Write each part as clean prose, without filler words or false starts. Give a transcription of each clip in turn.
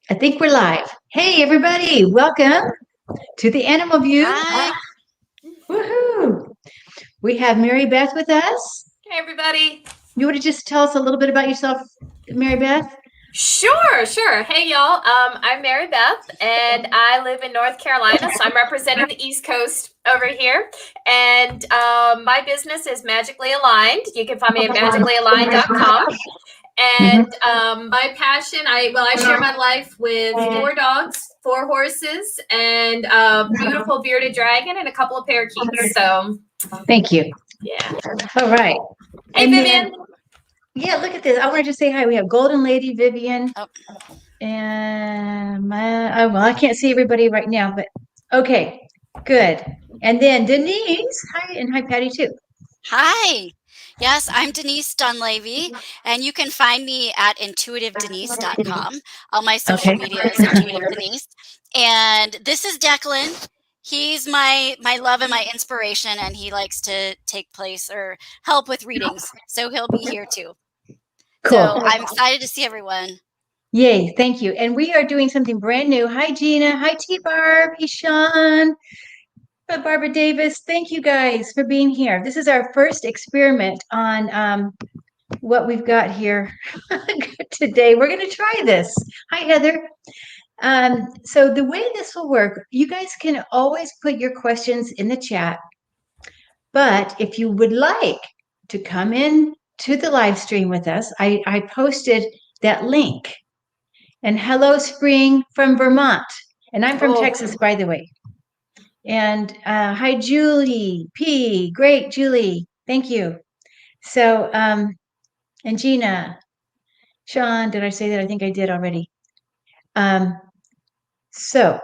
I think we're live. Hey, everybody, welcome to the Animal View. Hi. Woohoo! We have Mary Beth with us. Hey, everybody. You want to just tell us a little bit about yourself, Mary Beth? Sure. Hey, y'all. I'm Mary Beth, and I live in North Carolina, so I'm representing the East Coast over here. And my business is Magically Aligned. You can find me at magicallyaligned.com. Mhm. And my passion, I share my life with 4 dogs, 4 horses, and a beautiful bearded dragon, and a couple of parakeets. So, Thank you. yeah. All right. Hey, And then, Vivian. yeah, look at this. I want to just say hi. We have Golden Lady Vivian, Oh, and well, I can't see everybody right now, but okay, good. And then Denise, hi, and hi, Patty, too. Hi. Yes, I'm Denise Dunleavy, and you can find me at intuitivedenise.com. All my social Okay. media is Intuitive Denise. And this is Declan. He's my love and my inspiration, and he likes to take place or help with readings. So he'll be here too. So Cool. I'm excited to see everyone. Yay, thank you. And we are doing something brand new. Hi, Gina. Hi, T Barb. Hey, Sean. Barbara Davis. Thank you guys for being here. This is our first experiment on what we've got here today. We're going to try this. Hi, Heather. So the way this will work, you guys can always put your questions in the chat. But if you would like to come in to the live stream with us, I posted that link. And hello, Spring from Vermont. And I'm from Texas, by the way. And hi, Julie P. Great, Julie. Thank you. So, and Gina, Sean, did I say that? I think I did already. So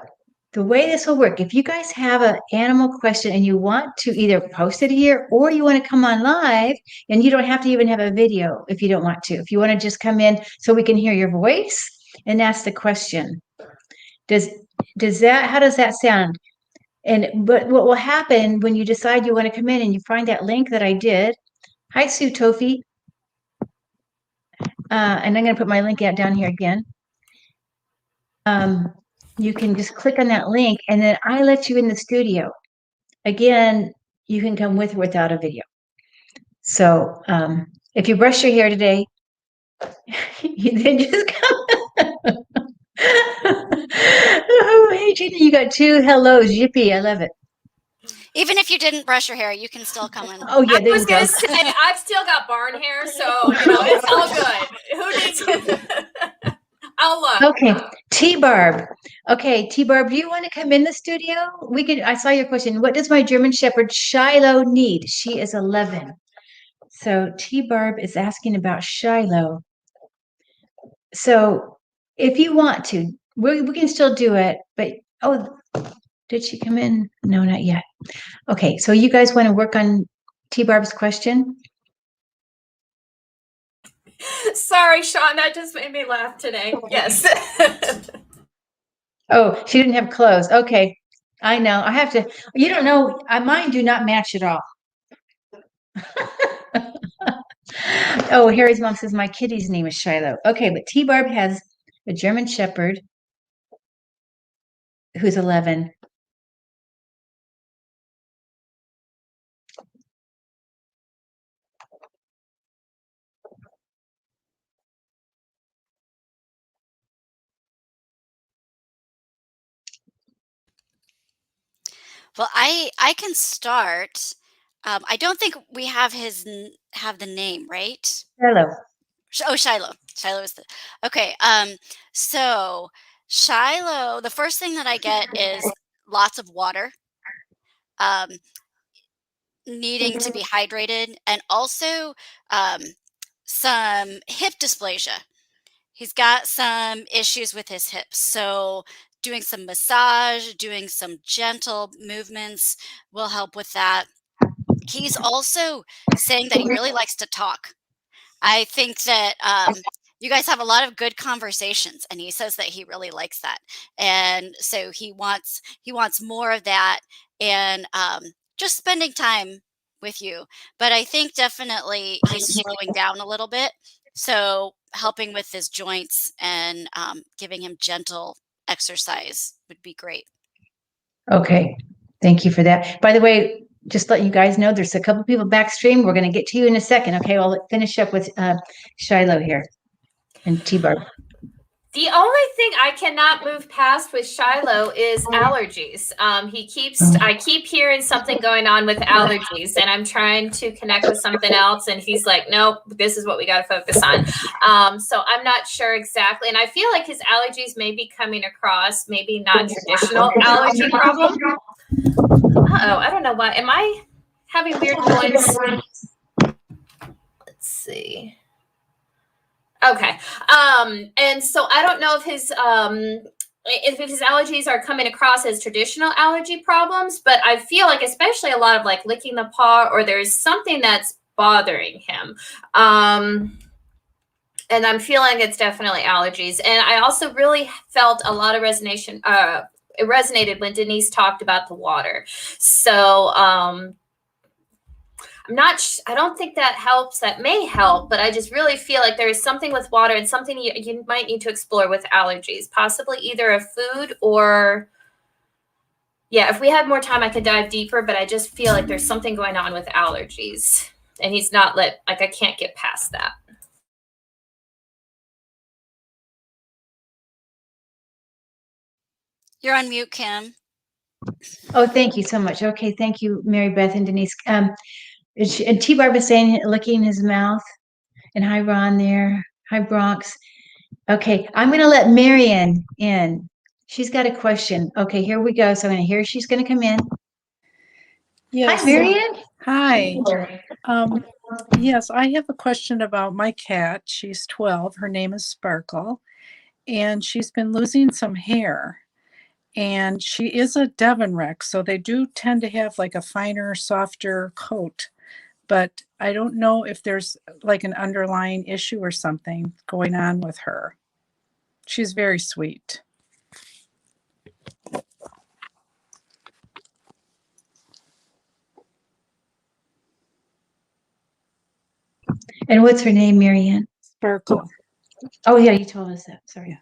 the way this will work, if you guys have an animal question and you want to either post it here or you want to come on live, and you don't have to even have a video if you don't want to. If you want to just come in so we can hear your voice and ask the question. How does that sound? But what will happen when you decide you want to come in and you find that link that I did? Hi, Sue Tofi. And I'm going to put my link out down here again. You can just click on that link and then I let you in the studio. Again, you can come with or without a video. So if you brush your hair today, then just come. Oh, hey, Gina, you got 2 hellos. Yippee, I love it. Even if you didn't brush your hair, you can still come in. Oh, yeah, I there was you go. gonna say I've still got barn hair, so it's all good. Who needs? I'll look. Okay, T-Barb. Okay, T-Barb, do you want to come in the studio? I saw your question. What does my German Shepherd Shiloh need? She is 11. So T-Barb is asking about Shiloh. So if you want to, we can still do it, but did she come in? No, not yet. Okay, so you guys want to work on T-Barb's question? Sorry, Sean, that just made me laugh today. Yes. Oh, she didn't have clothes. Okay, I know. I have to, you don't know, mine do not match at all. Oh, Harry's mom says my kitty's name is Shiloh. Okay, but T-Barb has a German Shepherd who's 11. Well, I can start. I don't think we have have the name, right? Shiloh. Oh, Shiloh. Shiloh is the okay. So Shiloh, the first thing that I get is lots of water, um, needing to be hydrated, and also um, some hip dysplasia. He's got some issues with his hips, so doing some massage, doing some gentle movements will help with that. He's also saying that he really likes to talk. I think that you guys have a lot of good conversations, and he says that he really likes that, and so he wants more of that, and just spending time with you. But I think definitely he's slowing down a little bit. So helping with his joints and giving him gentle exercise would be great. Okay. Thank you for that. By the way, just let you guys know, there's a couple people backstream. We're going to get to you in a second. Okay. I'll finish up with Shiloh here and T-Barb. The only thing I cannot move past with Shiloh is allergies. I keep hearing something going on with allergies, and I'm trying to connect with something else, and he's like, nope, this is what we got to focus on. So I'm not sure exactly, and I feel like his allergies may be coming across, maybe not traditional allergy problem. Uh-oh, I don't know why. Am I having weird noise? Let's see. Okay. And so I don't know if his allergies are coming across as traditional allergy problems, but I feel like especially a lot of like licking the paw, or there's something that's bothering him. And I'm feeling it's definitely allergies. And I also really felt a lot of it resonated when Denise talked about the water. So, I don't think that helps. That may help, but I just really feel like there is something with water and something you might need to explore with allergies, possibly either a food or, yeah, if we had more time, I could dive deeper, but I just feel like there's something going on with allergies and he's not I can't get past that. You're on mute, Kim. Oh, thank you so much. Okay. Thank you, Mary Beth and Denise. And T-Barb is saying, licking his mouth, and hi, Ron there. Hi, Bronx. Okay. I'm going to let Marian in. She's got a question. Okay, here we go. So I'm going to hear she's going to come in. Yes. Hi, Marian. Hi. Yes, I have a question about my cat. She's 12. Her name is Sparkle, and she's been losing some hair. And she is a Devon Rex, so they do tend to have like a finer, softer coat. But I don't know if there's like an underlying issue or something going on with her. She's very sweet. And what's her name, Marianne? Sparkle. Oh, yeah, you told us that. Sorry. Yeah.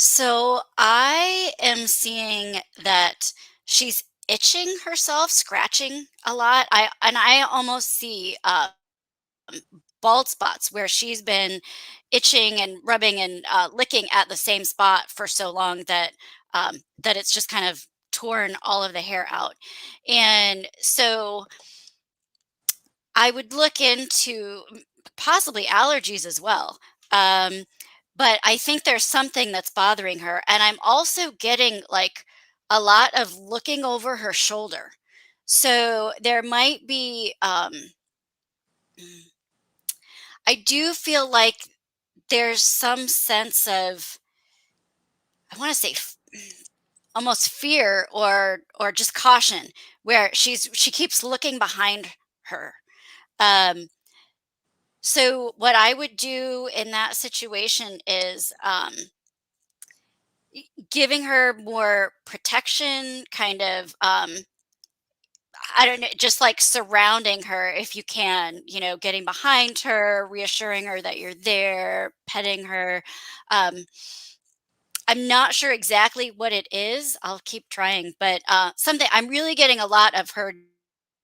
So I am seeing that she's itching herself, scratching a lot. I almost see bald spots where she's been itching and rubbing and licking at the same spot for so long that that it's just kind of torn all of the hair out. And so I would look into possibly allergies as well. But I think there's something that's bothering her. And I'm also getting like a lot of looking over her shoulder. So there might be, I do feel like there's some sense of, I want to say almost fear or just caution where she keeps looking behind her. So what I would do in that situation is giving her more protection, kind of, I don't know, just like surrounding her if you can, getting behind her, reassuring her that you're there, petting her. I'm not sure exactly what it is. I'll keep trying, but something I'm really getting a lot of her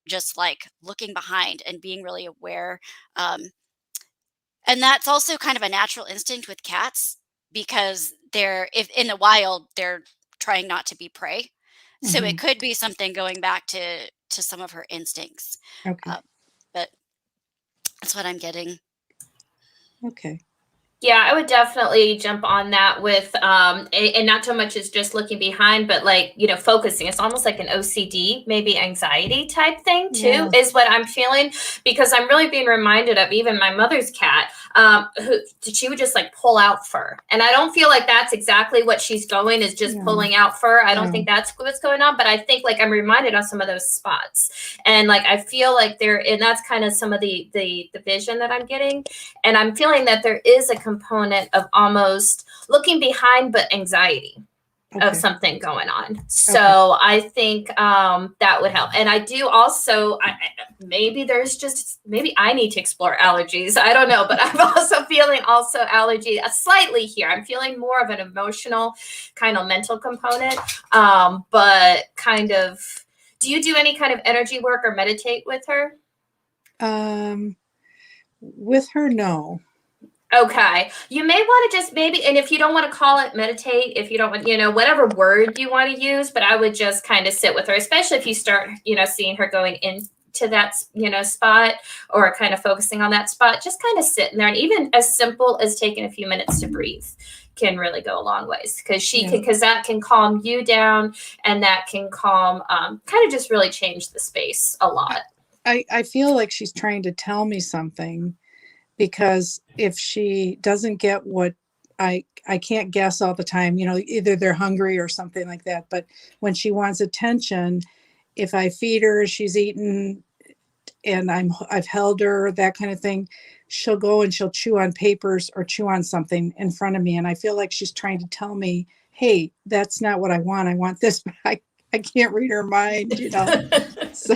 just like looking behind and being really aware. And that's also kind of a natural instinct with cats because if in the wild, they're trying not to be prey. So it could be something going back to some of her instincts. Okay. But that's what I'm getting. Okay. Yeah, I would definitely jump on that with, and not so much as just looking behind, but like, focusing. It's almost like an OCD, maybe anxiety type thing too, is what I'm feeling, because I'm really being reminded of even my mother's cat, she would just like pull out fur. And I don't feel like that's exactly what she's going, is just pulling out fur. I don't think that's what's going on, but I think like I'm reminded of some of those spots. And like, I feel like and that's kind of some of the vision that I'm getting. And I'm feeling that there is a component of almost looking behind, but anxiety. of something going on. So I think that would help. And I do also, maybe I need to explore allergies. I don't know, but I'm also feeling allergy slightly here. I'm feeling more of an emotional kind of mental component. But kind of, do you do any kind of energy work or meditate with her? With her, no. Okay. You may want to just maybe, and if you don't want to call it meditate, if you don't want, whatever word you want to use, but I would just kind of sit with her, especially if you start, seeing her going into that, spot, or kind of focusing on that spot, just kind of sitting there. And even as simple as taking a few minutes to breathe can really go a long ways, because that can calm you down, and that can calm, kind of just really change the space a lot. I feel like she's trying to tell me something, because if she doesn't get what I can't guess all the time, either they're hungry or something like that. But when she wants attention, if I feed her, she's eaten, and I've held her, that kind of thing, she'll go and she'll chew on papers or chew on something in front of me. And I feel like she's trying to tell me, hey, that's not what I want. I want this, but I can't read her mind, So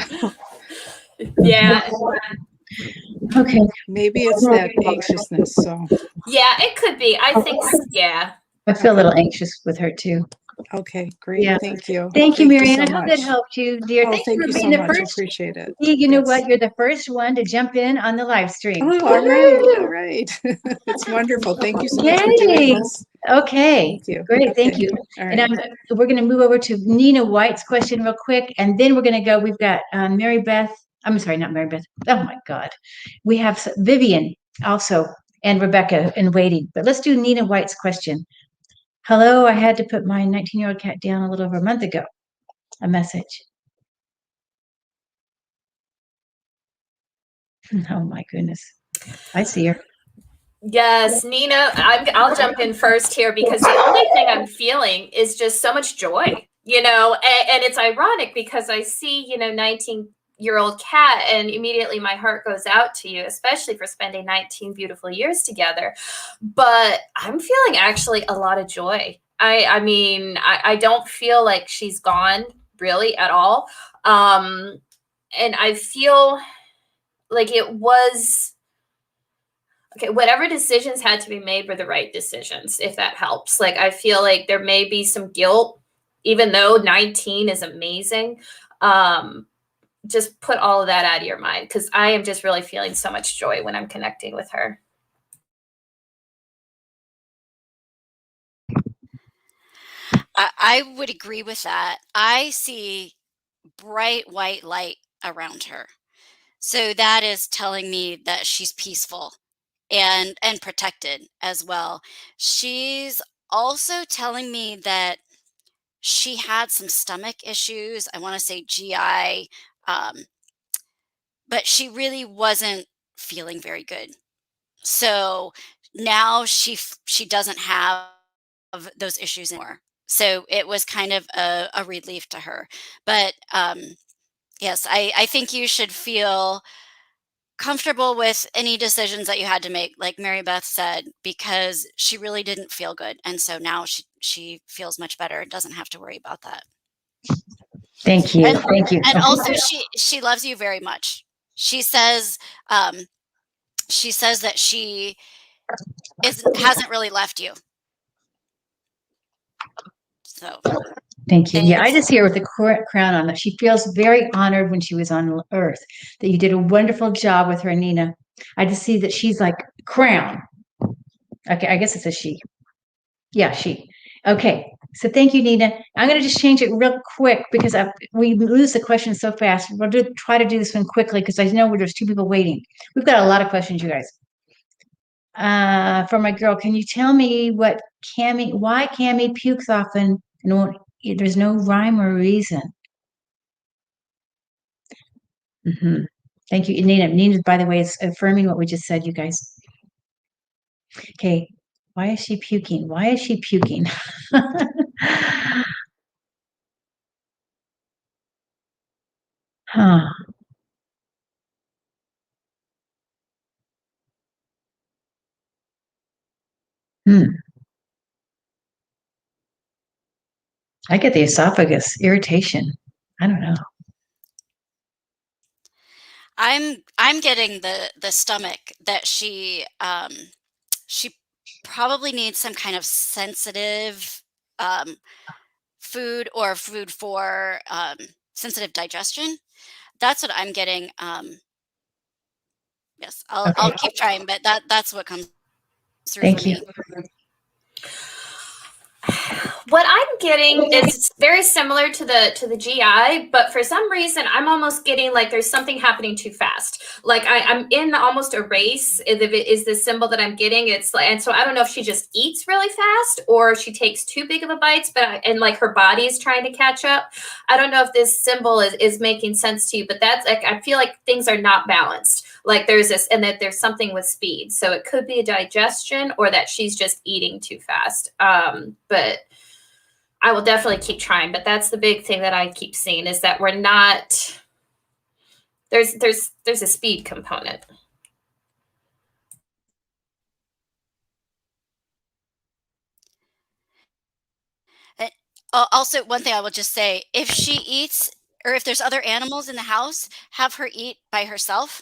yeah. Okay. Maybe it's that anxiousness. So yeah, it could be. I think, yeah. I feel a little anxious with her too. Okay, great. Yeah. Thank you. Thank you, Marianne. so I hope that much. helped you, dear. Oh, Thank you for so being the much. first. I appreciate it. You know Yes. what? You're the first one to jump in on the live stream. Oh, all right. It's wonderful. Thank you so much for doing Yay. this. Okay. Thank you. Great. Thank Okay. you. All And right. we're going to move over to Nina White's question real quick, and then we're going to go. We've got Mary Beth. I'm sorry, not Mary Beth. Oh my God. We have Vivian also, and Rebecca in waiting. But let's do Nina White's question. Hello, I had to put my 19-year-old cat down a little over a month ago. A message. Oh my goodness. I see her. Yes, Nina, I'll jump in first here, because the only thing I'm feeling is just so much joy, and it's ironic because I see, 19-year-old cat, and immediately my heart goes out to you, especially for spending 19 beautiful years together. But I'm feeling actually a lot of joy. I mean, I don't feel like she's gone really at all. And I feel like it was, okay, whatever decisions had to be made were the right decisions, if that helps. Like, I feel like there may be some guilt, even though 19 is amazing. Just put all of that out of your mind, because I am just really feeling so much joy when I'm connecting with her. I would agree with that. I see bright white light around her. So that is telling me that she's peaceful and protected as well. She's also telling me that she had some stomach issues. I want to say GI, um, but she really wasn't feeling very good. So now she doesn't have those issues anymore. So it was kind of a relief to her. But yes, I think you should feel comfortable with any decisions that you had to make, like Mary Beth said, because she really didn't feel good. And so now she feels much better and doesn't have to worry about that. Thank you. And, Thank you. and also she loves you very much. She says that she hasn't really left you. So Thank you. Yeah, I just see her with the crown on. She feels very honored when she was on Earth, that you did a wonderful job with her, Nina. I just see that she's like crown. Okay, I guess it's a she. Yeah, she. Okay, so thank you, Nina. I'm going to just change it real quick because we lose the questions so fast. We'll try to do this one quickly because I know there's two people waiting. We've got a lot of questions, you guys. For my girl, can you tell me why Cammy pukes often and there's no rhyme or reason? Thank you, Nina. Nina, by the way, is affirming what we just said, you guys. Okay, why is she puking? Why is she puking? Huh. Hmm. I get the esophagus irritation. I don't know. I'm getting the stomach that she probably needs some kind of sensitive food or food for sensitive digestion. That's what I'm getting. Yes, I'll keep trying, but that's what comes through Thank for you. me. What I'm getting is very similar to the GI, but for some reason I'm almost getting like there's something happening too fast. Like I'm in almost a race. Is the symbol that I'm getting? It's like, and so I don't know if she just eats really fast or she takes too big of a bites, and like her body is trying to catch up. I don't know if this symbol is making sense to you, but that's like I feel like things are not balanced. Like there's this, and that there's something with speed. So it could be a digestion or that she's just eating too fast. But I will definitely keep trying, but that's the big thing that I keep seeing is that we're not, there's a speed component. Also, one thing I will just say, if she eats or if there's other animals in the house, have her eat by herself,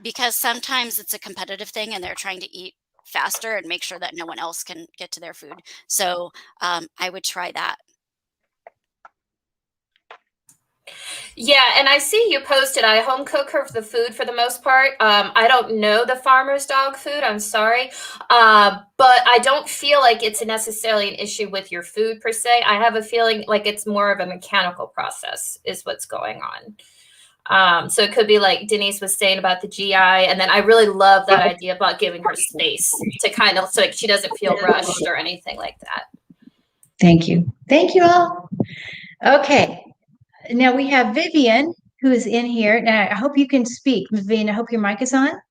because sometimes it's a competitive thing and they're trying to eat faster and make sure that no one else can get to their food. So I would try that. Yeah, and I see you posted. I home cook her the food for the most part. I don't know the farmer's dog food. I'm sorry, but I don't feel like it's necessarily an issue with your food per se. I have a feeling like it's more of a mechanical process is what's going on. So it could be like Denise was saying about the GI, and then I really love that idea about giving her space to kind of so like she doesn't feel rushed or anything like that. Thank you. Thank you all. Okay. Now we have Vivian who is in here. Now I hope you can speak. Vivian, I hope your mic is on.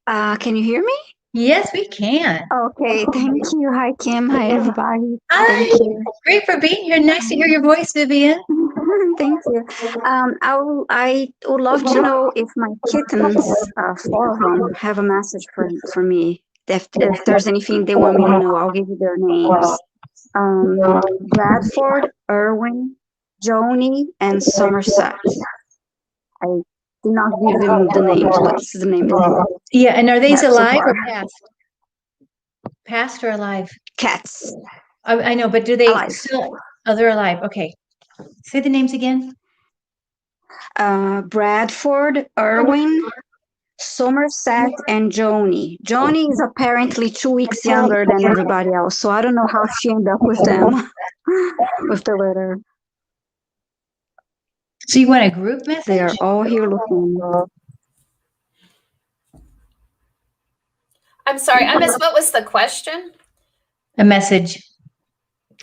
Can you hear me? Yes, we can. Okay, thank you. Hi, Kim. Hi, everybody. Hi. Thank you. Great for being here. Nice to hear your voice, Vivian. Thank you. I would love to know if my kittens, 4 of them, have a message for me. If there's anything they want me to know, I'll give you their names. Bradford, Irwin, Joni, and Somerset. I did not give them the names, but this is the name. Yeah, and are these so alive far. or past? Past or alive? Cats. I know, but do they Alive. still? Oh, they're alive. Okay. Say the names again. Bradford, Irwin, Somerset, and Joni. Joni is apparently 2 weeks younger than everybody else, so I don't know how she ended up with them, with the litter. So you want a group message? They are all here looking. I'm sorry, I missed. What was the question? A message.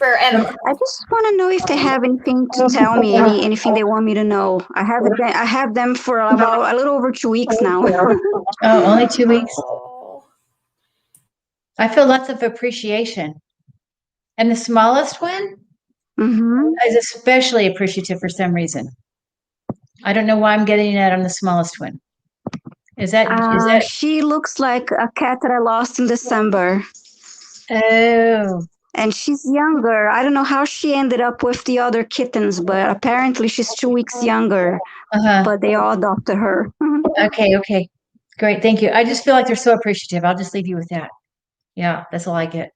I just want to know if they have anything to tell me, anything they want me to know. I have them for about a little over 2 weeks now. Oh, only 2 weeks. I feel lots of appreciation. And the smallest one is especially appreciative for some reason. I don't know why I'm getting that on the smallest one. Is that? She looks like a cat that I lost in December. Oh. And she's younger. I don't know how she ended up with the other kittens, but apparently she's 2 weeks younger. But they all adopted her. Okay. Great. Thank you. I just feel like they're so appreciative. I'll just leave you with that. Yeah, that's all I get.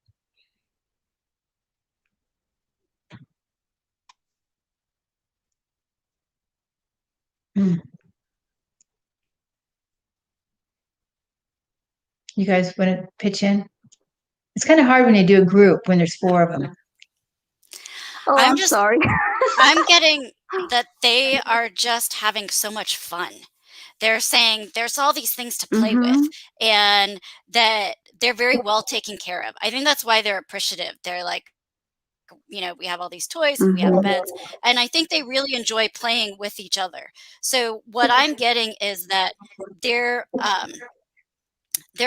You guys want to pitch in? It's kind of hard when you do a group when there's 4 of them. Oh, I'm sorry. I'm getting that they are just having so much fun. They're saying there's all these things to play with and that they're very well taken care of. I think that's why they're appreciative. They're like, we have all these toys, we have beds, and I think they really enjoy playing with each other. So what I'm getting is that they're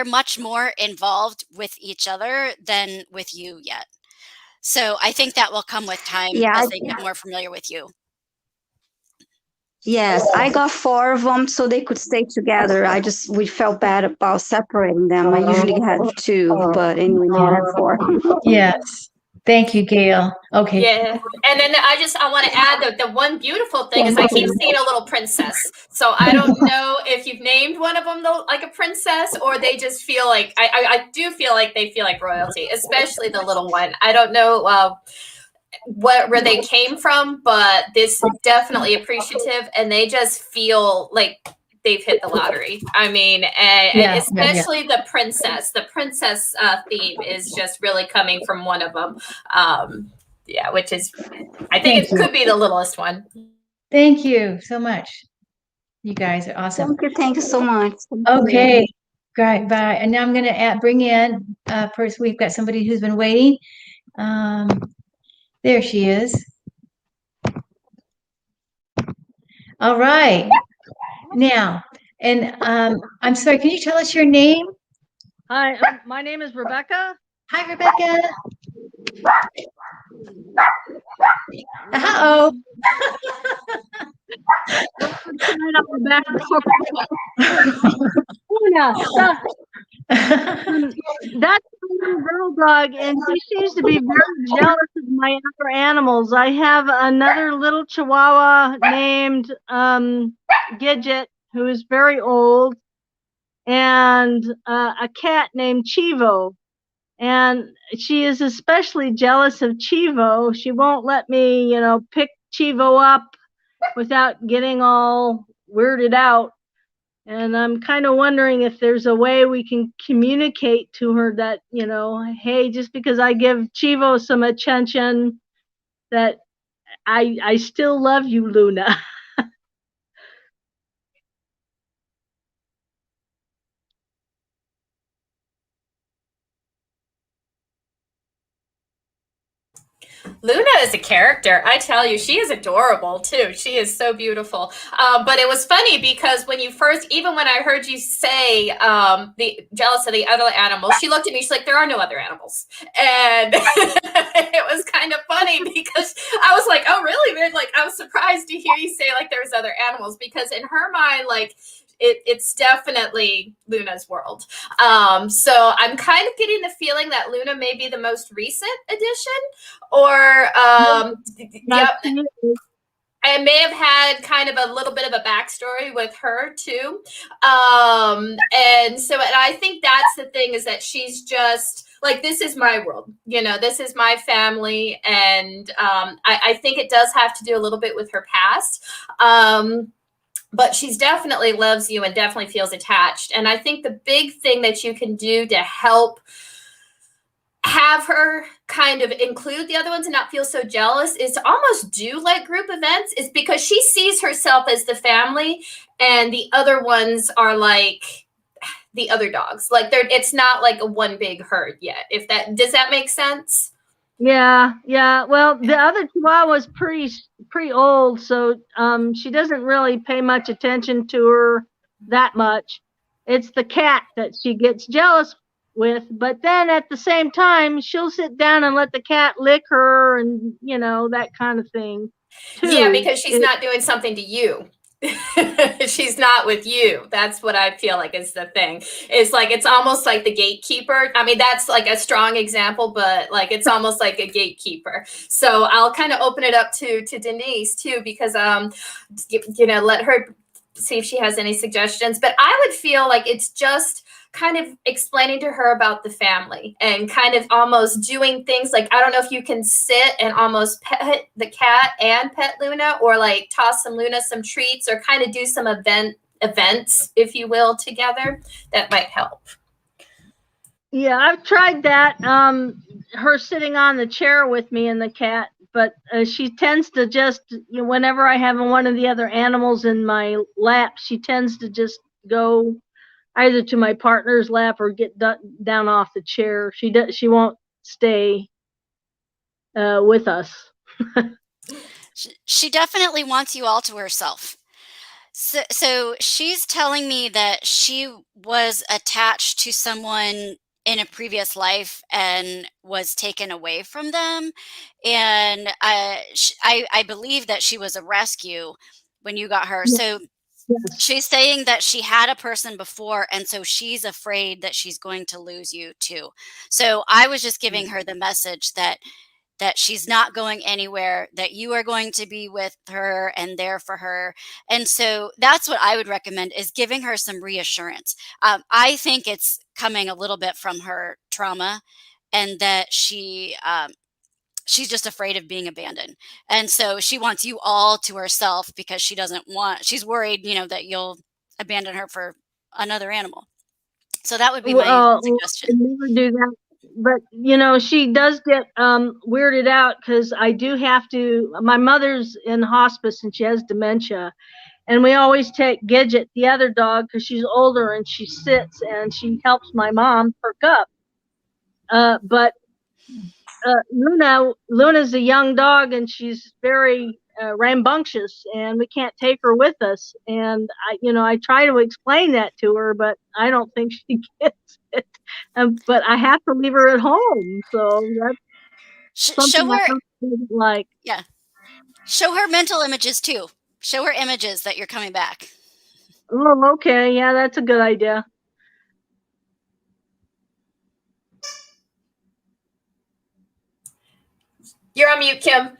much more involved with each other than with you yet. So I think that will come with time as they get more familiar with you. Yes, I got 4 of them so they could stay together. We felt bad about separating them. I usually had 2, but anyway, now I have 4. Yes. Thank you, Gail. Okay. Yeah. And then I want to add that the one beautiful thing is I keep seeing a little princess. So I don't know if you've named one of them though, like a princess, or they just feel like, I do feel like they feel like royalty, especially the little one. I don't know where they came from, but this definitely appreciative, and they just feel like they've hit the lottery. I mean, and especially the princess theme is just really coming from one of them. Yeah, which is, I think it could be the littlest one. Thank you so much. You guys are awesome. Thank you so much. Okay, great, bye. And now I'm going to bring in, first we've got somebody who's been waiting. There she is. All right. Now, and I'm sorry, can you tell us your name? Hi, my name is Rebecca. Hi, Rebecca. Uh-oh. That's my girl dog, and she seems to be very jealous of my other animals. I have another little Chihuahua named Gidget, who is very old, and a cat named Chivo. And she is especially jealous of Chivo. She won't let me, pick Chivo up without getting all weirded out. And I'm kind of wondering if there's a way we can communicate to her that, hey, just because I give Chivo some attention, that I still love you, Luna. Luna is a character. I tell you, she is adorable too. She is so beautiful. But it was funny because when I heard you say the jealous of the other animals, she looked at me. She's like, "There are no other animals," and it was kind of funny because I was like, "Oh, really?" Like, I was surprised to hear you say like there's other animals, because in her mind, like, it's definitely Luna's world. So I'm kind of getting the feeling that Luna may be the most recent addition, or I may have had kind of a little bit of a backstory with her too. And I think that's the thing, is that she's just like, this is my world, this is my family. And I think it does have to do a little bit with her past. But she's definitely loves you and definitely feels attached. And I think the big thing that you can do to help have her kind of include the other ones and not feel so jealous is to almost do like group events, is because she sees herself as the family and the other ones are like the other dogs. Like, it's not like a one big herd yet. Does that make sense? Yeah. Well, the other Chihuahua is pretty old, so she doesn't really pay much attention to her that much. It's the cat that she gets jealous with, but then at the same time, she'll sit down and let the cat lick her, and that kind of thing too. Yeah, because she's not doing something to you. She's not with you. That's what I feel like is the thing. It's like, it's almost like the gatekeeper. I mean, that's like a strong example, but like, it's almost like a gatekeeper. So I'll kind of open it up to Denise too, because let her see if she has any suggestions. But I would feel like it's just kind of explaining to her about the family and kind of almost doing things like, I don't know if you can sit and almost pet the cat and pet Luna, or like toss Luna some treats, or kind of do some events, if you will, together. That might help. Yeah, I've tried that. Her sitting on the chair with me and the cat, but she tends to just, whenever I have one of the other animals in my lap, she tends to just go either to my partner's lap or get down off the chair. She won't stay with us. She definitely wants you all to herself. So she's telling me that she was attached to someone in a previous life and was taken away from them. And I believe that she was a rescue when you got her. So she's saying that she had a person before, and so she's afraid that she's going to lose you too. So I was just giving her the message that that she's not going anywhere, that you are going to be with her and there for her. And so that's what I would recommend, is giving her some reassurance. I think it's coming a little bit from her trauma, and that she's just afraid of being abandoned. And so she wants you all to herself because she's worried, that you'll abandon her for another animal. So that would be my Well, suggestion. I never do that. But she does get weirded out because I do have to. My mother's in hospice and she has dementia, and we always take Gidget, the other dog, because she's older and she sits and she helps my mom perk up. But Luna's a young dog and she's very rambunctious, and we can't take her with us. And I try to explain that to her, but I don't think she gets it. But I have to leave her at home, so that's something Show I her, don't like. yeah, show her mental images too. Show her images that you're coming back. Oh, okay, yeah, that's a good idea. You're on mute, Kim.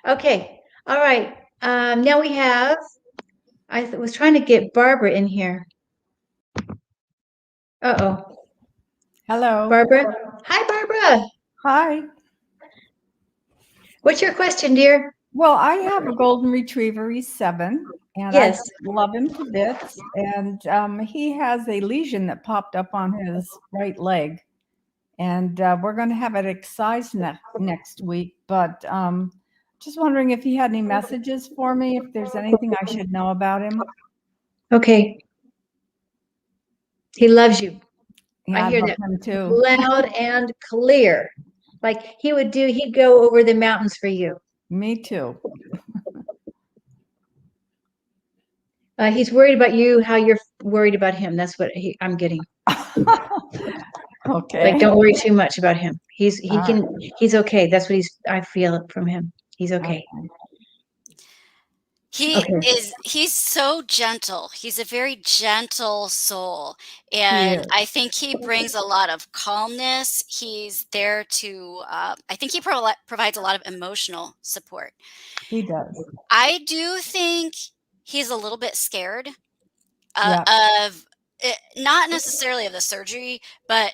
Okay. All right. Now we have, I was trying to get Barbara in here. Uh-oh. Hello. Barbara? Hi, Barbara. Hi. What's your question, dear? Well, I have a golden retriever. He's 7, and Yes. I love him to bits. And he has a lesion that popped up on his right leg, and we're going to have it excised next week. But just wondering if he had any messages for me, if there's anything I should know about him. Okay. He loves you. Yeah, I hear love that him too. loud and clear. Like he'd go over the mountains for you. Me too. He's worried about you, how you're worried about him. That's what I'm getting. Okay. Like, don't worry too much about him. He's right. okay. That's what I feel from him. He's okay. He's so gentle. He's a very gentle soul. And I think he brings a lot of calmness. He's there to, I think he provides a lot of emotional support. He does. I do think he's a little bit scared Yeah. of it, not necessarily of the surgery, but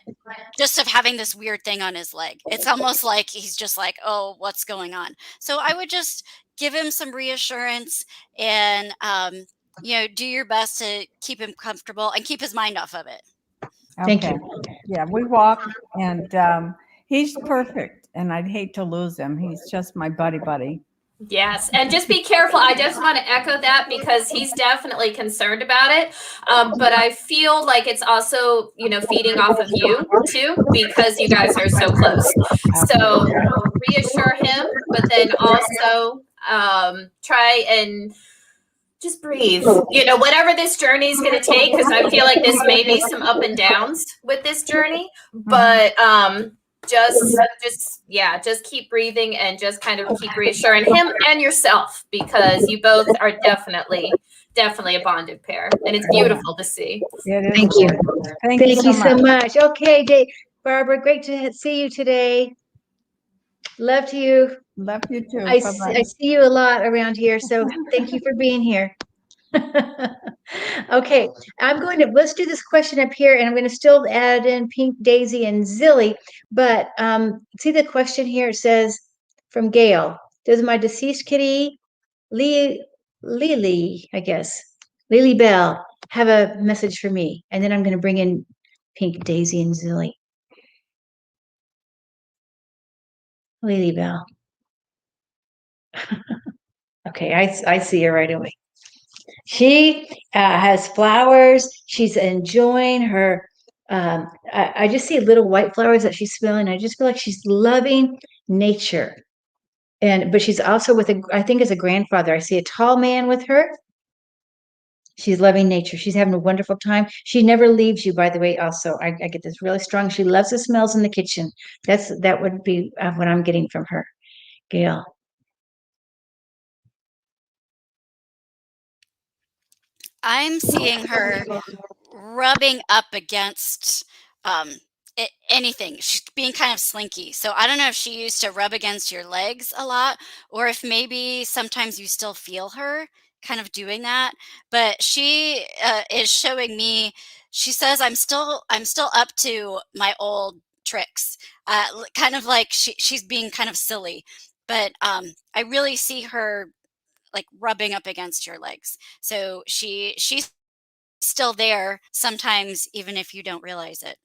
just of having this weird thing on his leg. It's almost like he's just like, oh, what's going on? So I would just give him some reassurance and, do your best to keep him comfortable and keep his mind off of it. Thank Okay. you. Yeah, we walk, and he's perfect, and I'd hate to lose him. He's just my buddy. Yes, and just be careful. I just want to echo that because he's definitely concerned about it. But I feel like it's also, feeding off of you too, because you guys are so close. So reassure him, but then also try and just breathe. Whatever this journey is going to take, because I feel like this may be some up and downs with this journey, but just keep breathing and just kind of keep reassuring him and yourself, because you both are definitely a bonded pair, and it's beautiful to see. Thank you. Thank you so much. Okay, Barbara, great to see you today. Love to you. Love you too. I see you a lot around here, so thank you for being here. Okay, let's do this question up here, and I'm going to still add in Pink, Daisy, and Zilly. But see the question here, it says from Gail, does my deceased kitty, Lily Bell, have a message for me? And then I'm going to bring in Pink, Daisy, and Zilly. Lily Bell. Okay, I see her right away. She has flowers. She's enjoying her. I just see little white flowers that she's smelling. I just feel like she's loving nature. But she's also I think as a grandfather, I see a tall man with her. She's loving nature. She's having a wonderful time. She never leaves you, by the way. Also, I get this really strong. She loves the smells in the kitchen. That would be what I'm getting from her, Gail. I'm seeing her rubbing up against anything. She's being kind of slinky. So I don't know if she used to rub against your legs a lot, or if maybe sometimes you still feel her kind of doing that. But she is showing me. She says I'm still up to my old tricks. Kind of like she's being kind of silly. But I really see her like rubbing up against your legs. So she's still there sometimes, even if you don't realize it.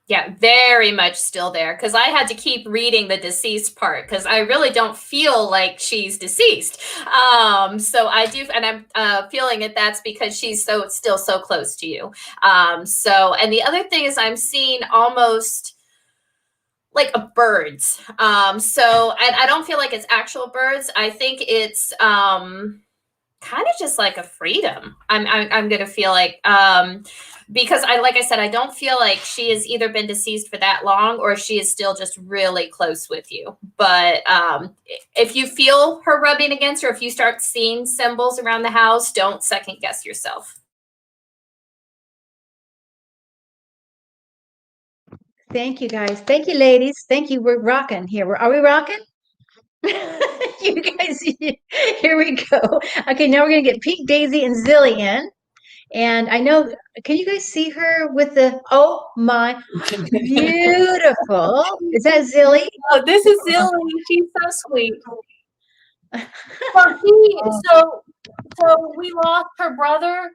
Yeah, very much still there, because I had to keep reading the deceased part because I really don't feel like she's deceased. So I do, and I'm feeling it. That's because she's still so close to you. And the other thing is I'm seeing almost like a birds. And I don't feel like it's actual birds. I think it's kind of just like a freedom. I'm gonna feel like because like I said, I don't feel like she has either been deceased for that long or she is still just really close with you. But if you feel her rubbing against her, if you start seeing symbols around the house, don't second guess yourself. Thank you, guys. Thank you, ladies. Thank you. We're rocking here. Are we rocking? You guys, here we go. Okay, now we're gonna get Pink Daisy and Zilly in. And I know, can you guys see her with the, oh my, beautiful. Is that Zilly? Oh, this is Zilly. She's so sweet. So we lost her brother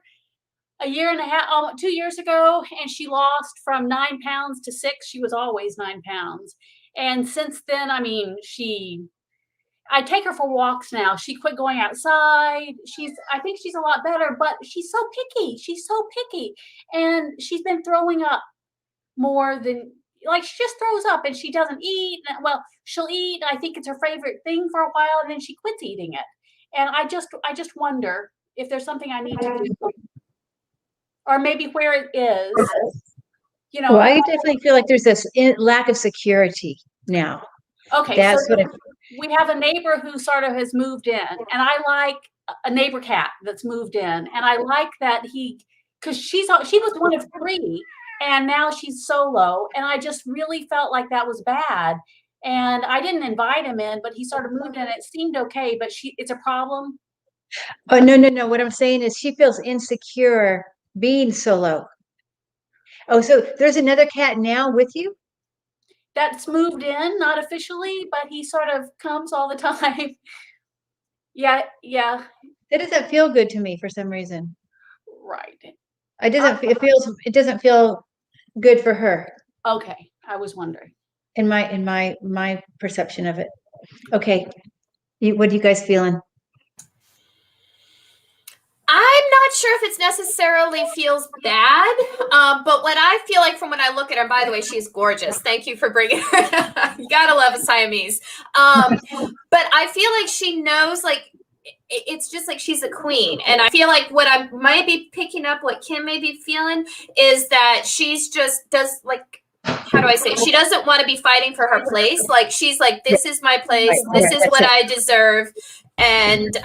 a year and a half, 2 years ago, and she lost from 9 pounds to 6. She was always 9 pounds. And since then, I mean, I take her for walks now. She quit going outside. I think she's a lot better, but she's so picky. She's so picky. And she's been throwing up more than, like, she just throws up and she doesn't eat. Well, she'll eat. I think it's her favorite thing for a while, and then she quits eating it. And I just wonder if there's something I need to do, or maybe where it is. You know, Well, I definitely feel like there's this lack of security now. Okay, that's so what we have a neighbor who sort of has moved in, and I like a neighbor cat that's moved in, and I like that because she was one of 3, and now she's solo, and I just really felt like that was bad, and I didn't invite him in, but he sort of moved in. It seemed okay, but it's a problem. Oh, no. What I'm saying is she feels insecure being solo. Oh, so there's another cat now with you? That's moved in, not officially, but he sort of comes all the time. Yeah. That doesn't feel good to me for some reason. Right. It doesn't feel good for her. Okay, I was wondering. In my perception of it. Okay. What are you guys feeling? I'm not sure if it's necessarily feels bad, but what I feel like from when I look at her, by the way, she's gorgeous. Thank you for bringing her. You gotta love a Siamese. But I feel like she knows, like, it's just like she's a queen. And I feel like what I might be picking up, what Kim may be feeling, is that she's just how do I say it? She doesn't want to be fighting for her place. Like, she's like, this is my place. This is what I deserve. And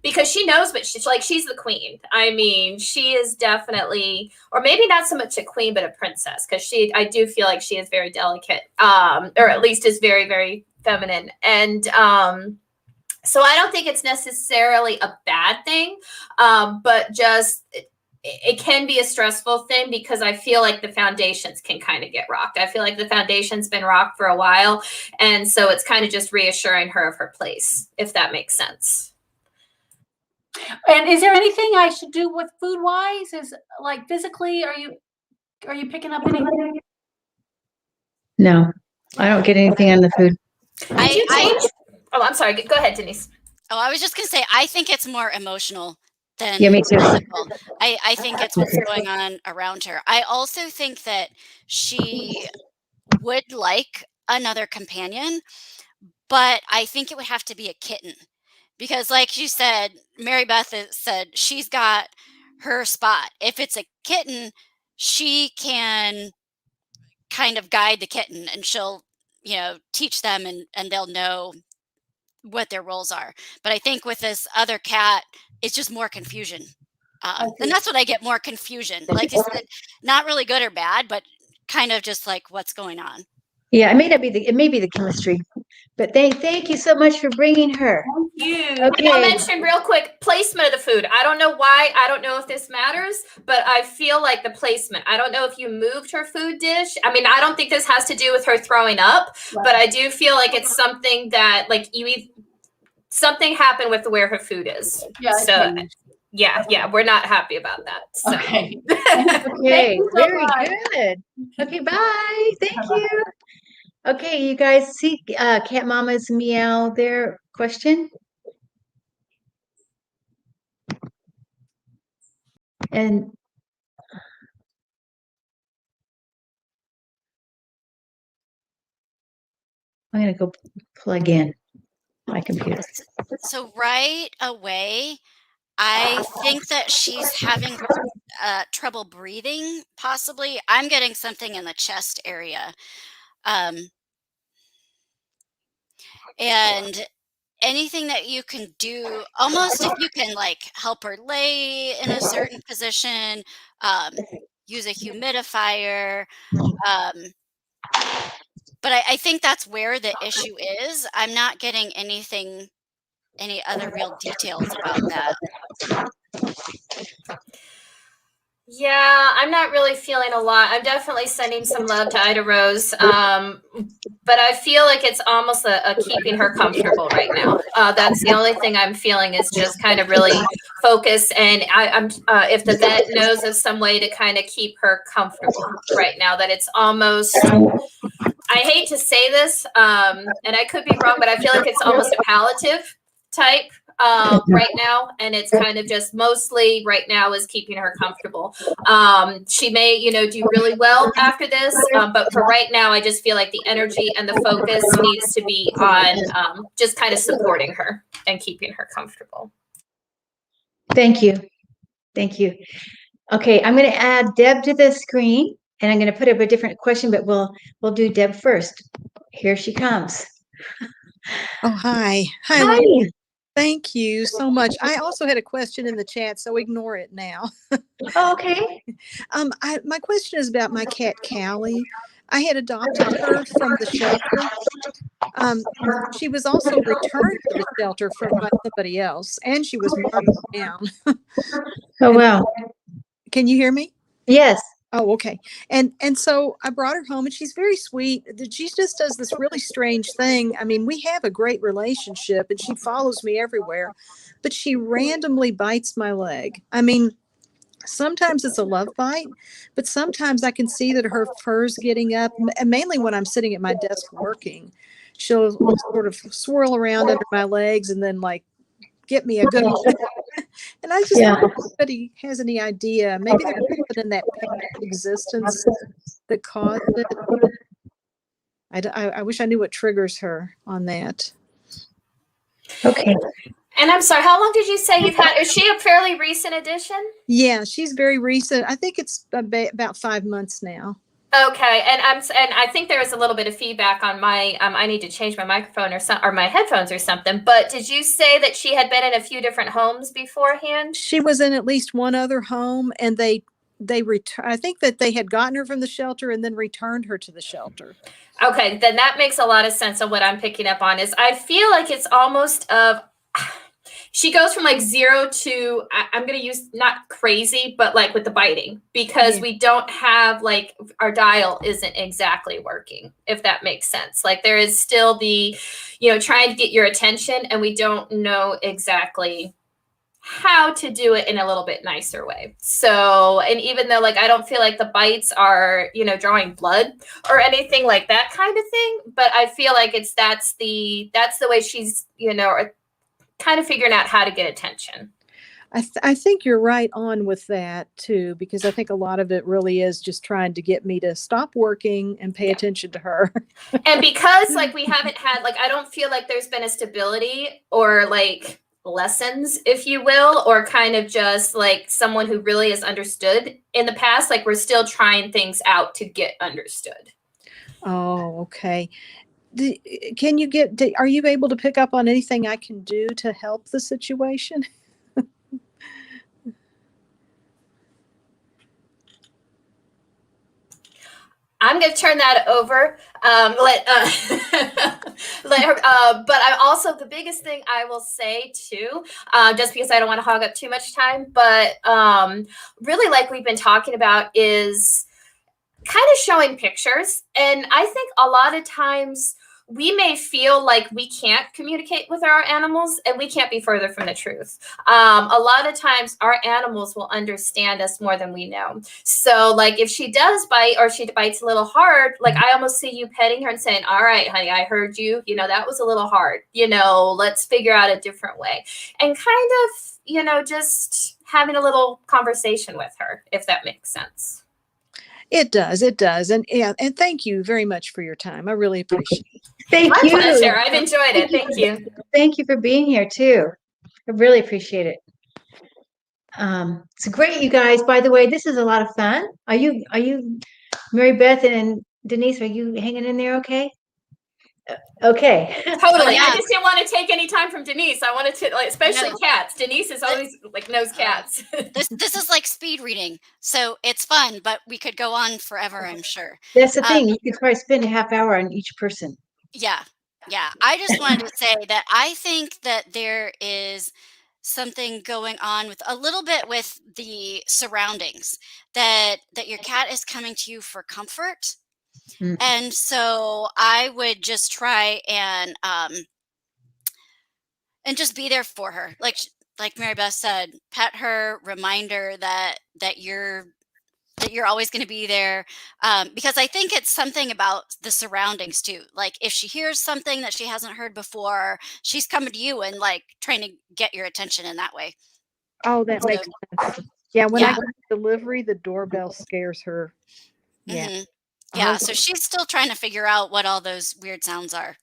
because she knows, but she's the queen. I mean, she is definitely, or maybe not so much a queen, but a princess, because I do feel like she is very delicate, or at least is very, very feminine. And so I don't think it's necessarily a bad thing, but just it can be a stressful thing, because I feel like the foundations can kind of get rocked. I feel like the foundation's been rocked for a while. And so it's kind of just reassuring her of her place, if that makes sense. And is there anything I should do with food wise? Is, like, physically, are you picking up anything? No, I don't get anything on the food. Oh, I'm sorry. Go ahead, Denise. Oh, I was just going to say, I think it's more emotional than me too. physical. I think it's what's going on around her. I also think that she would like another companion, but I think it would have to be a kitten. Because, like you said, Mary Beth said she's got her spot. If it's a kitten, she can kind of guide the kitten, and she'll, teach them, and they'll know what their roles are. But I think with this other cat, it's just more confusion. And that's what I get, more confusion. Like you said, not really good or bad, but kind of just like, what's going on? Yeah, it may be the chemistry, but thank you so much for bringing her. Thank you. Okay. And I'll mention real quick, placement of the food. I don't know why. I don't know if this matters, but I feel like the placement. I don't know if you moved her food dish. I mean, I don't think this has to do with her throwing up, but I do feel like it's something that like something happened with where her food is. Yeah. So yeah, we're not happy about that. So. Okay. Okay, you so very much. good. Okay, bye. Thank you. Okay, you guys see Cat Mama's meow there question? And I'm going to go plug in my computer. So right away, I think that she's having trouble breathing, possibly. I'm getting something in the chest area. And anything that you can do, almost if you can like help her lay in a certain position, use a humidifier. But I think that's where the issue is. I'm not getting any other real details about that. Yeah, I'm not really feeling a lot. I'm definitely sending some love to Ida Rose. But I feel like it's almost a keeping her comfortable right now. That's the only thing I'm feeling is just kind of really focus. And I'm if the vet knows of some way to kind of keep her comfortable right now, that it's almost, I hate to say this, and I could be wrong, but I feel like it's almost a palliative type right now, and it's kind of just mostly right now is keeping her comfortable. She may, do really well after this, but for right now, I just feel like the energy and the focus needs to be on just kind of supporting her and keeping her comfortable. Thank you. Thank you. Okay, I'm going to add Deb to the screen, and I'm going to put up a different question, but we'll do Deb first. Here she comes. Oh, hi. Hi. Lynn. Thank you so much. I also had a question in the chat, so ignore it now. Oh, okay. My question is about my cat, Callie. I had adopted her from the shelter. She was also returned to the shelter by somebody else, and she was marked down. Oh, wow. Can you hear me? Yes. Oh, okay. And so I brought her home, and she's very sweet. She just does this really strange thing. I mean, we have a great relationship, and she follows me everywhere, but she randomly bites my leg. I mean, sometimes it's a love bite, but sometimes I can see that her fur's getting up, and mainly when I'm sitting at my desk working. She'll sort of swirl around under my legs and then like get me a good one. And I just don't know if anybody has any idea. Maybe there's something in that past existence that caused it. I wish I knew what triggers her on that. Okay. And I'm sorry, how long did you say you've had? Is she a fairly recent addition? Yeah, she's very recent. I think it's about 5 months now. Okay, and I think there was a little bit of feedback on my. I need to change my microphone or my headphones or something. But did you say that she had been in a few different homes beforehand? She was in at least one other home, and they I think that they had gotten her from the shelter and then returned her to the shelter. Okay, then that makes a lot of sense. Of what I'm picking up on is I feel like it's almost of. She goes from like 0 to, I'm going to use not crazy, but like with the biting, because we don't have like our dial isn't exactly working, if that makes sense. Like there is still the, trying to get your attention, and we don't know exactly how to do it in a little bit nicer way. So, and even though like I don't feel like the bites are, drawing blood or anything like that kind of thing, but I feel like that's the way she's, kind of figuring out how to get attention. I think you're right on with that too, because I think a lot of it really is just trying to get me to stop working and pay attention to her. And because like we haven't had, like, I don't feel like there's been a stability or like lessons, if you will, or kind of just like someone who really is understood in the past. Like we're still trying things out to get understood. Oh, okay. Are you able to pick up on anything I can do to help the situation? I'm going to turn that over. Let her. But I also, the biggest thing I will say too, just because I don't want to hog up too much time, but really, like we've been talking about, is kind of showing pictures. And I think a lot of times we may feel like we can't communicate with our animals, and we can't be further from the truth. A lot of times our animals will understand us more than we know. So like if she does bite, or she bites a little hard, like I almost see you petting her and saying, all right, honey, I heard you, that was a little hard, let's figure out a different way. And kind of, just having a little conversation with her, if that makes sense. It does. It does. And yeah, and thank you very much for your time. I really appreciate it. Thank My you. pleasure. I've enjoyed it. Thank you. Thank you for being here too. I really appreciate it. It's great, you guys. By the way, this is a lot of fun. Are you, Mary Beth and Denise, are you hanging in there okay? Okay. Totally. Yeah. I just didn't want to take any time from Denise. I wanted to, especially cats. Denise is always knows cats. This is like speed reading, so it's fun, but we could go on forever, I'm sure. That's the thing. You could probably spend a half hour on each person. Yeah. I just wanted to say that I think that there is something going on with a little bit with the surroundings, that your cat is coming to you for comfort. Mm. And so I would just try and just be there for her. Like Mary Beth said, pet her, remind her that you're always going to be there. Because I think it's something about the surroundings too. Like if she hears something that she hasn't heard before, she's coming to you and like trying to get your attention in that way. Oh, that makes sense. Yeah, when I Yeah. get delivery, the doorbell scares her. Yeah. Mhm. Yeah. Oh, So she's still trying to figure out what all those weird sounds are.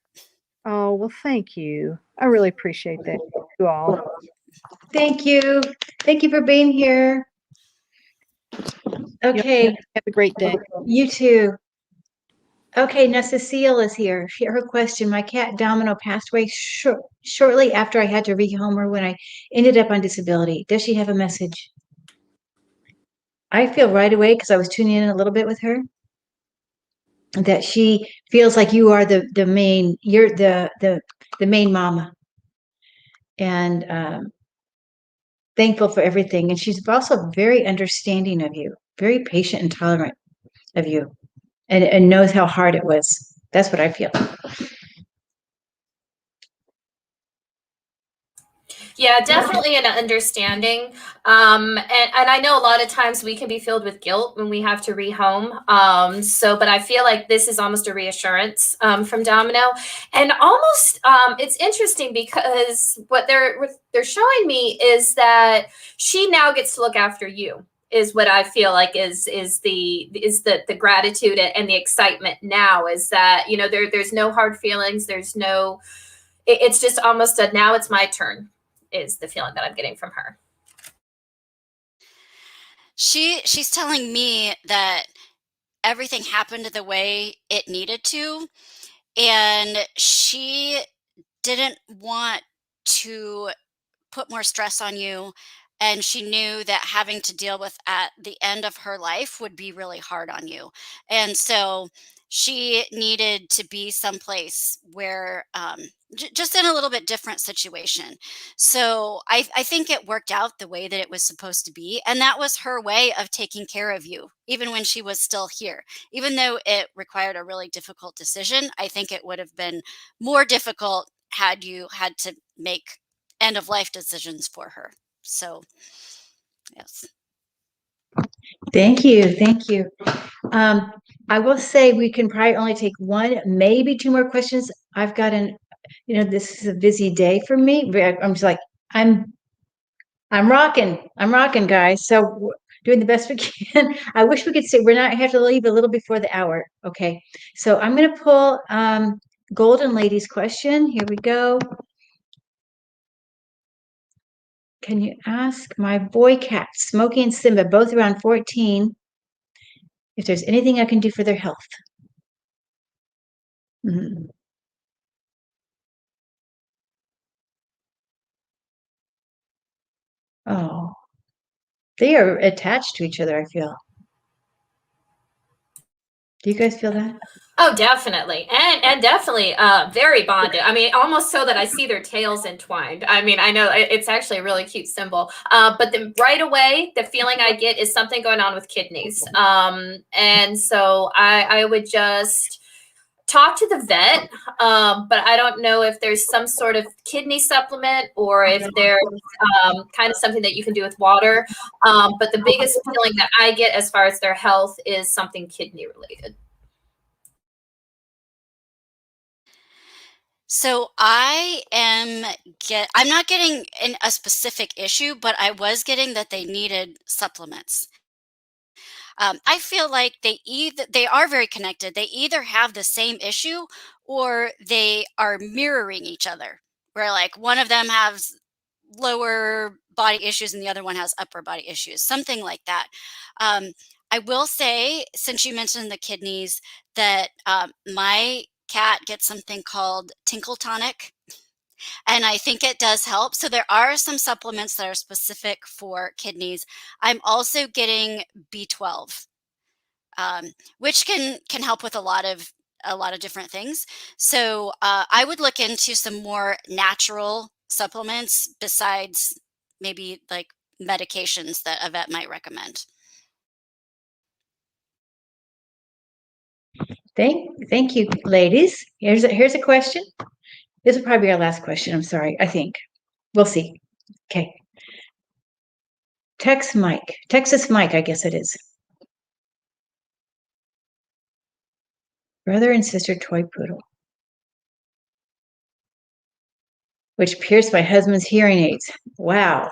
oh, well, thank you. I really appreciate that. You all. Thank you. Thank you for being here. Okay. Have a great day. You too. Okay, now Cecile is here. Her question: my cat Domino passed away shortly after I had to rehome her when I ended up on disability. Does she have a message? I feel right away, because I was tuning in a little bit with her, that she feels like you are the main, you're the main mama, and thankful for everything. And she's also very understanding of you, very patient and tolerant of you, and knows how hard it was. That's what I feel. Yeah, definitely an understanding. And I know a lot of times we can be filled with guilt when we have to rehome. But I feel like this is almost a reassurance from Domino. And almost, it's interesting because what they're showing me is that she now gets to look after you, is what I feel like is the gratitude and the excitement now, is that, there's no hard feelings. There's no, it's just almost a, now it's my turn, is the feeling that I'm getting from her. She's telling me that everything happened the way it needed to, and she didn't want to put more stress on you, and she knew that having to deal with at the end of her life would be really hard on you. And so she needed to be someplace where just in a little bit different situation. So I think it worked out the way that it was supposed to be, and that was her way of taking care of you even when she was still here. Even though it required a really difficult decision, I think it would have been more difficult had you had to make end of life decisions for her. So yes. Thank you. Thank you. I will say we can probably only take one, maybe two more questions. I've got this is a busy day for me. I'm just like, I'm rocking, guys. So doing the best we can. I wish we could say I have to leave a little before the hour. Okay. So I'm going to pull Golden Lady's question. Here we go. Can you ask my boy cats, Smokey and Simba, both around 14, if there's anything I can do for their health? Mhm. Oh, they are attached to each other, I feel. Do you guys feel that? Oh, definitely. And definitely very bonded. I mean, almost so that I see their tails entwined. I mean, I know it's actually a really cute symbol. But then right away, the feeling I get is something going on with kidneys. And so I would just talk to the vet, but I don't know if there's some sort of kidney supplement or if there's kind of something that you can do with water. But the biggest feeling that I get as far as their health is something kidney related. So I'm not getting a specific issue, but I was getting that they needed supplements. I feel like they are very connected. They either have the same issue or they are mirroring each other, where like one of them has lower body issues and the other one has upper body issues, something like that. I will say, since you mentioned the kidneys, that my cat gets something called Tinkle Tonic, and I think it does help. So there are some supplements that are specific for kidneys. I'm also getting B12, which can help with a lot of different things. So I would look into some more natural supplements besides maybe like medications that a vet might recommend. Thank you, ladies. Here's a question. This will probably be our last question. I'm sorry. I think we'll see. Okay. Texas Mike, I guess it is. Brother and sister toy poodle, which pierced my husband's hearing aids. Wow.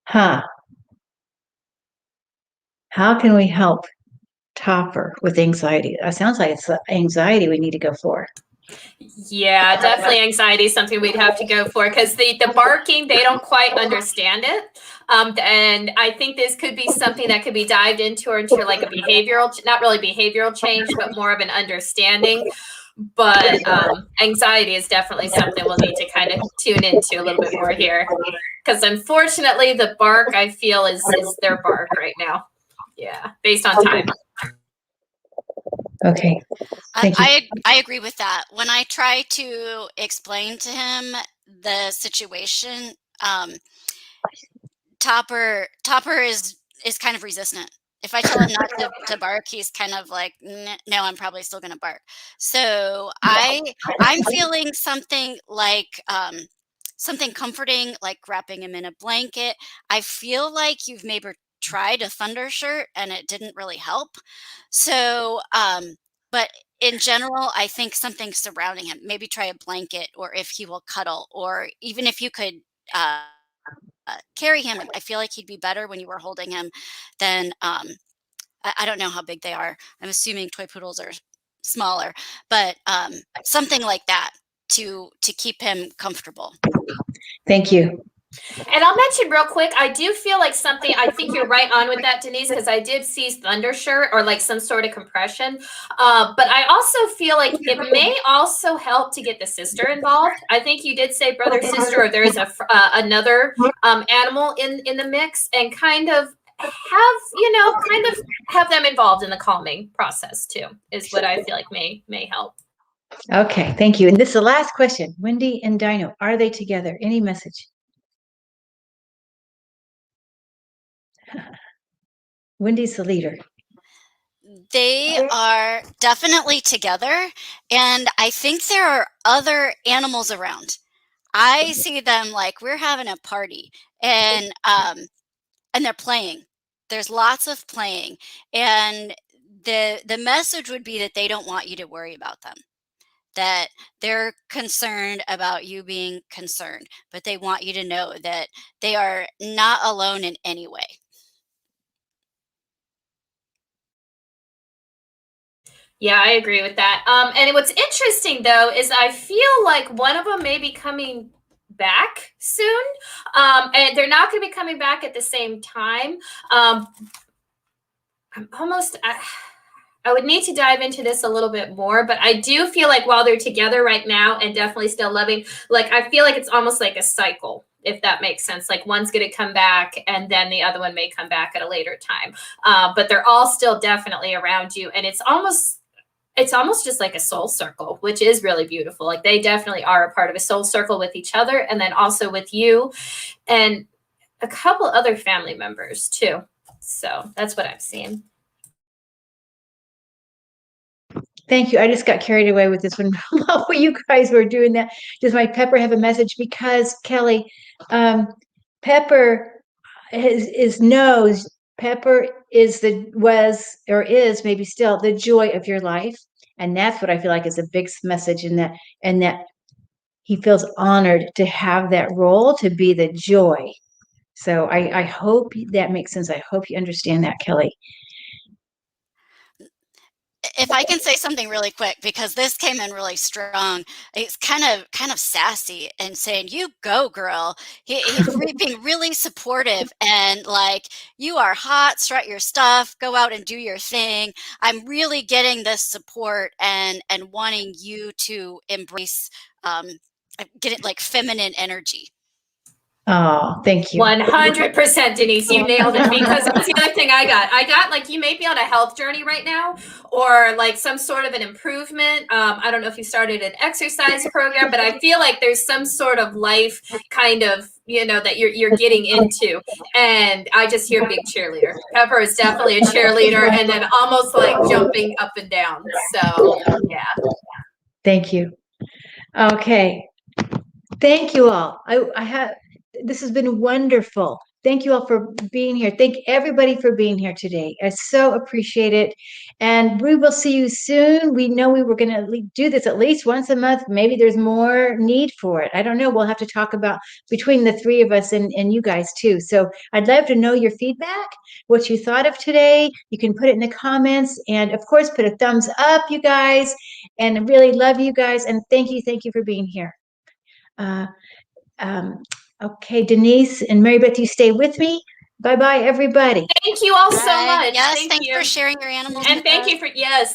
Huh. How can we help Topper with anxiety? It sounds like it's anxiety we need to go for. Yeah, definitely anxiety is something we'd have to go for because the barking, they don't quite understand it. And I think this could be something that could be dived into like a behavioral, not really behavioral change, but more of an understanding. But anxiety is definitely something we'll need to kind of tune into a little bit more here. Because unfortunately, the bark, I feel, is their bark right now. Yeah, based on time. Okay. Thank you. I agree with that. When I try to explain to him the situation, Topper is kind of resistant. If I tell him not to bark, he's kind of like, no, I'm probably still going to bark. So I'm feeling something like something comforting, like wrapping him in a blanket. I feel like you've maybe tried a thunder shirt and it didn't really help. So, but in general, I think something surrounding him, maybe try a blanket, or if he will cuddle, or even if you could carry him. I feel like he'd be better when you were holding him than I don't know how big they are. I'm assuming toy poodles are smaller, but something like that to keep him comfortable. Thank you. And I'll mention real quick, I do feel like something, I think you're right on with that, Denise, because I did see thunder shirt or like some sort of compression. But I also feel like it may also help to get the sister involved. I think you did say brother, sister, or there is another animal in the mix, and kind of have them involved in the calming process too, is what I feel like may help. Okay, thank you. And this is the last question. Wendy and Dino, are they together? Any message? Wendy's the leader. They are definitely together, and I think there are other animals around. I see them like we're having a party, and they're playing. There's lots of playing, and the message would be that they don't want you to worry about them. That they're concerned about you being concerned, but they want you to know that they are not alone in any way. Yeah, I agree with that. And what's interesting though is I feel like one of them may be coming back soon, and they're not going to be coming back at the same time. I'm almost. I would need to dive into this a little bit more, but I do feel like while they're together right now and definitely still loving, like I feel like it's almost like a cycle if that makes sense. Like one's going to come back and then the other one may come back at a later time. But they're all still definitely around you. And it's almost just like a soul circle, which is really beautiful. Like they definitely are a part of a soul circle with each other. And then also with you and a couple other family members too. So that's what I'm seeing. Thank you. I just got carried away with this one while you guys were doing that. Does my Pepper have a message? Because Kelly, Pepper knows Pepper is maybe still the joy of your life. And that's what I feel like is a big message in that, and that he feels honored to have that role, to be the joy. So I hope that makes sense. I hope you understand that, Kelly. If I can say something really quick, because this came in really strong. It's kind of sassy and saying, "You go, girl." He's being really supportive and like, "You are hot, strut your stuff, go out and do your thing." I'm really getting this support and wanting you to embrace, get it like feminine energy. Oh, thank you. 100%, Denise, you nailed it, because that's the other thing I got like, you may be on a health journey right now, or like some sort of an improvement. I don't know if you started an exercise program, but I feel like there's some sort of life kind of, that you're getting into. And I just hear big cheerleader. Pepper is definitely a cheerleader, and then almost like jumping up and down. So yeah. Thank you. Okay. Thank you all. This has been wonderful. Thank you all for being here. Thank everybody for being here today. I so appreciate it. And we will see you soon. We know we were going to do this at least once a month. Maybe there's more need for it. I don't know. We'll have to talk about between the three of us and you guys too. So I'd love to know your feedback, what you thought of today. You can put it in the comments, and of course, put a thumbs up, you guys. And I really love you guys. And thank you for being here. Okay, Denise and Mary Beth, you stay with me. Bye-bye, everybody. Thank you all so much. Yes, Thanks thanks for sharing your animals. And thank you for, yes,